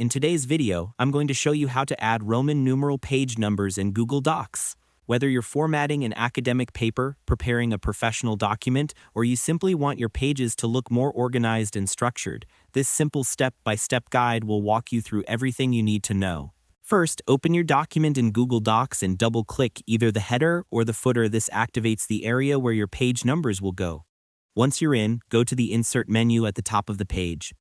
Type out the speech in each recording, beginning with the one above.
In today's video, I'm going to show you how to add Roman numeral page numbers in Google Docs. Whether you're formatting an academic paper, preparing a professional document, or you simply want your pages to look more organized and structured, this simple step-by-step guide will walk you through everything you need to know. First, open your document in Google Docs and double-click either the header or the footer. This activates the area where your page numbers will go. Once you're in, go to the Insert menu at the top of the page.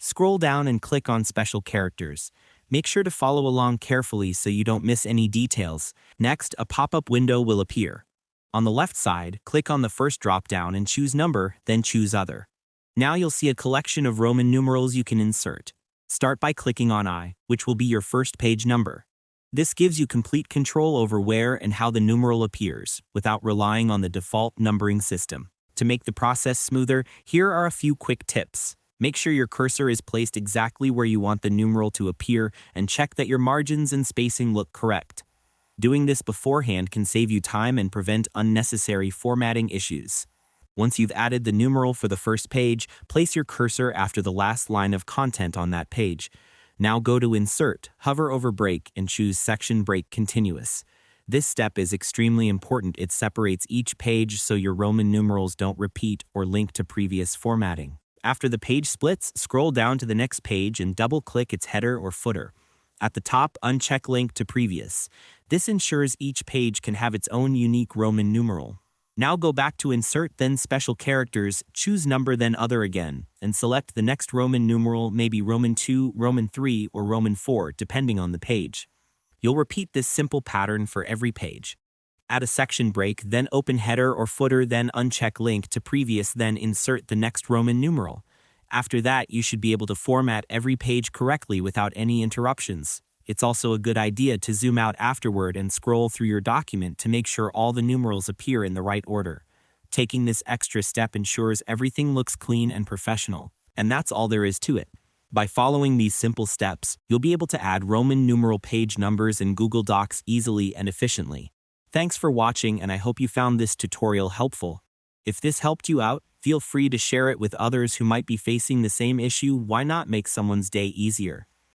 Scroll down and click on Special Characters. Make sure to follow along carefully so you don't miss any details. Next, a pop-up window will appear. On the left side, click on the first drop-down and choose Number, then choose Other. Now you'll see a collection of Roman numerals you can insert. Start by clicking on I, which will be your first page number. This gives you complete control over where and how the numeral appears, without relying on the default numbering system. To make the process smoother, here are a few quick tips. Make sure your cursor is placed exactly where you want the numeral to appear and check that your margins and spacing look correct. Doing this beforehand can save you time and prevent unnecessary formatting issues. Once you've added the numeral for the first page, place your cursor after the last line of content on that page. Now go to Insert, hover over Break, and choose Section Break Continuous. This step is extremely important. It separates each page so your Roman numerals don't repeat or link to previous formatting. After the page splits, scroll down to the next page and double-click its header or footer. At the top, uncheck Link to Previous. This ensures each page can have its own unique Roman numeral. Now go back to Insert, then Special Characters, choose Number, then Other again, and select the next Roman numeral, maybe Roman 2, Roman 3, or Roman 4, depending on the page. You'll repeat this simple pattern for every page. Add a section break, then open header or footer, then uncheck Link to Previous, then insert the next Roman numeral. After that, you should be able to format every page correctly without any interruptions. It's also a good idea to zoom out afterward and scroll through your document to make sure all the numerals appear in the right order. Taking this extra step ensures everything looks clean and professional. And that's all there is to it. By following these simple steps, you'll be able to add Roman numeral page numbers in Google Docs easily and efficiently. Thanks for watching, and I hope you found this tutorial helpful. If this helped you out, feel free to share it with others who might be facing the same issue. Why not make someone's day easier?